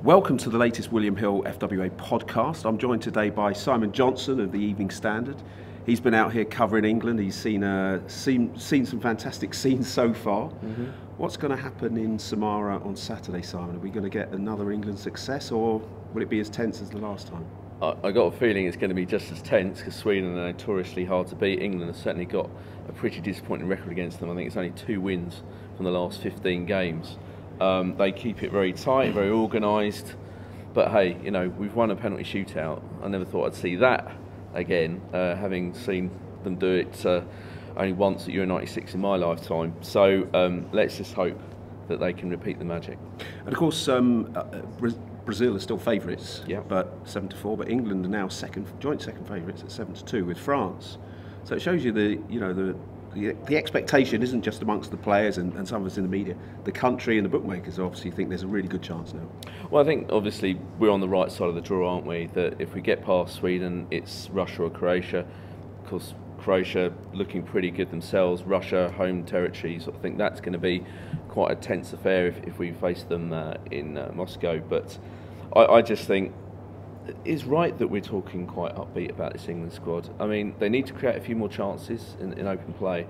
Welcome to the latest William Hill FWA podcast. I'm joined today by Simon Johnson of the Evening Standard. He's been out here covering England. He's seen some fantastic scenes so far. What's going to happen in Samara on Saturday, Simon? Are we going to get another England success, or will it be as tense as the last time? I got a feeling it's going to be just as tense because Sweden are notoriously hard to beat. England has certainly got a pretty disappointing record against them. I think it's only 2 wins from the last 15 games. They keep it very tight, very organised. But hey, you know, we've won a penalty shootout. I never thought I'd see that again, having seen them do it only once at Euro 96 in my lifetime. So let's just hope that they can repeat the magic. And of course, Brazil are still favourites, yeah, but 7-4. But England are now joint second favourites at 7-2 with France. So it shows you the expectation isn't just amongst the players and some of us in the media. The country and the bookmakers obviously think there's a really good chance now. Well, I think obviously we're on the right side of the draw, aren't we? That if we get past Sweden, it's Russia or Croatia. Of course, Croatia looking pretty good themselves. Russia, home territory. So I think that's going to be quite a tense affair if we face them in Moscow. But I just think it's right that we're talking quite upbeat about this England squad. I mean, they need to create a few more chances in open play,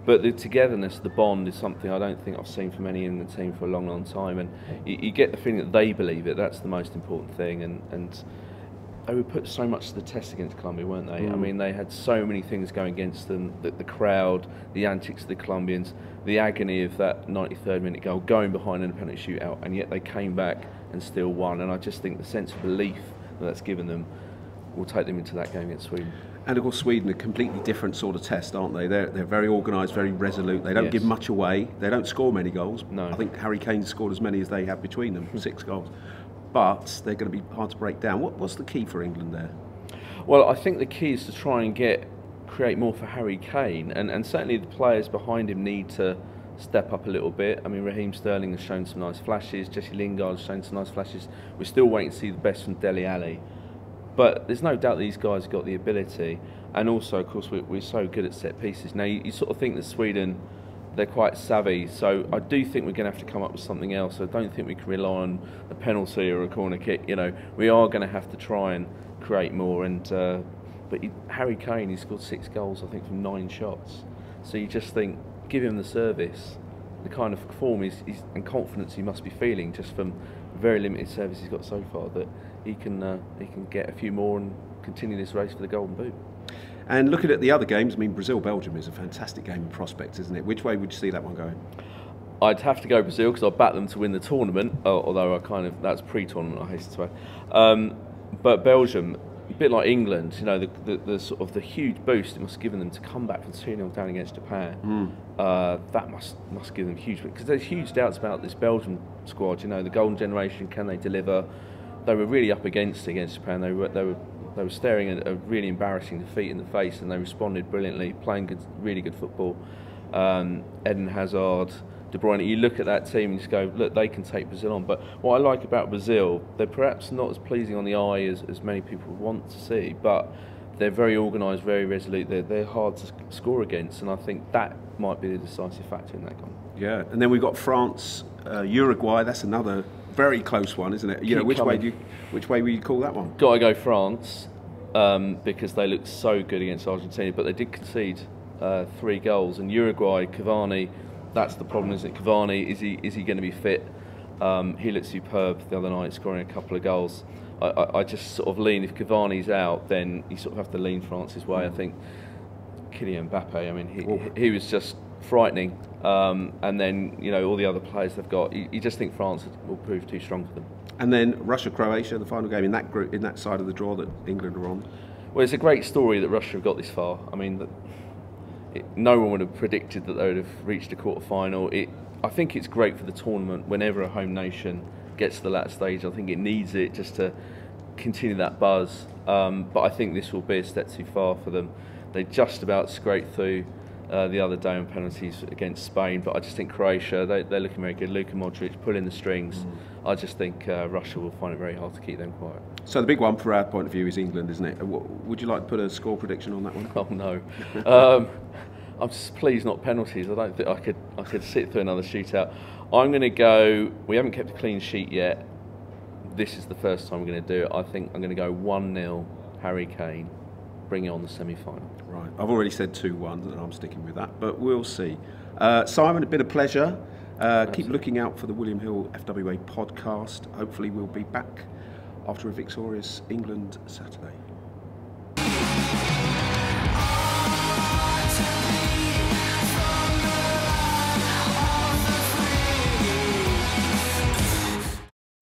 but the togetherness, the bond is something I don't think I've seen from any England team for a long, long time. And you get the feeling that they believe it. That's the most important thing. And they were put so much to the test against Colombia, weren't they? I mean, they had so many things going against them, the crowd, the antics of the Colombians, the agony of that 93rd minute goal, going behind in a penalty shootout, and yet they came back and still won. And I just think the sense of belief that's given them will take them into that game against Sweden. And of course, Sweden are a completely different sort of test, aren't they? They're very organised, very resolute. They don't give much away. They don't score many goals. No. I think Harry Kane scored as many as they have between them, 6 goals. But they're going to be hard to break down. What's the key for England there? Well, I think the key is to try and create more for Harry Kane, and certainly the players behind him need to step up a little bit. I mean, Raheem Sterling has shown some nice flashes, Jesse Lingard has shown some nice flashes. We're still waiting to see the best from Dele Alli, but there's no doubt these guys have got the ability. And also, of course, we're so good at set pieces. Now, you sort of think that Sweden, they're quite savvy, so I do think we're going to have to come up with something else. I don't think we can rely on a penalty or a corner kick. You know, we are going to have to try and create more. And but Harry Kane, he scored 6 goals, I think, from 9 shots. So you just think, give him the service, the kind of form and confidence he must be feeling just from very limited service he's got so far, that he can get a few more and continue this race for the Golden Boot. And looking at the other games, I mean, Brazil-Belgium is a fantastic game in prospect, isn't it? Which way would you see that one going? I'd have to go Brazil because I backed them to win the tournament, although that's pre-tournament, I hasten to add. But Belgium, a bit like England, you know, the sort of the huge boost it must have given them to come back from 2-0 down against Japan. That must give them huge, because there's huge doubts about this Belgium squad. You know, the golden generation, can they deliver? They were really up against Japan. They were staring at a really embarrassing defeat in the face, and they responded brilliantly, playing really good football. Eden Hazard, De Bruyne. You look at that team and just go, look, they can take Brazil on. But what I like about Brazil, they're perhaps not as pleasing on the eye as many people want to see, but they're very organised, very resolute. They're hard to score against, and I think that might be the decisive factor in that game. Yeah, and then we've got France, Uruguay. That's another very close one, isn't it? You know, which way will you call that one? Got to go France, because they looked so good against Argentina, but they did concede 3 goals. And Uruguay, Cavani, that's the problem, isn't it? Cavani, is he going to be fit? He looked superb the other night, scoring a couple of goals. I just sort of lean, if Cavani's out, then you sort of have to lean France's way. I think Kylian Mbappe, I mean, he was just frightening. And then, you know, all the other players they've got, you just think France will prove too strong for them. And then Russia-Croatia, the final game in that group, in that side of the draw that England are on. Well, it's a great story that Russia have got this far. I mean, no one would have predicted that they would have reached a quarter-final. I think it's great for the tournament whenever a home nation gets to the latter stage. I think it needs it just to continue that buzz. But I think this will be a step too far for them. They just about scraped through the other day on penalties against Spain, but I just think Croatia, they're looking very good. Luka Modric pulling the strings. I just think Russia will find it very hard to keep them quiet. So the big one from our point of view is England, isn't it? Would you like to put a score prediction on that one? Oh no. I'm just pleased not penalties. I don't think I could sit through another shootout. I'm going to go, we haven't kept a clean sheet yet, this is the first time we're going to do it. I think I'm going to go 1-0 Harry Kane, bring it on the semi-final. Right, I've already said 2-1 and I'm sticking with that, but we'll see. Simon, it's been a pleasure. Keep looking out for the William Hill FWA podcast. Hopefully we'll be back after a victorious England Saturday.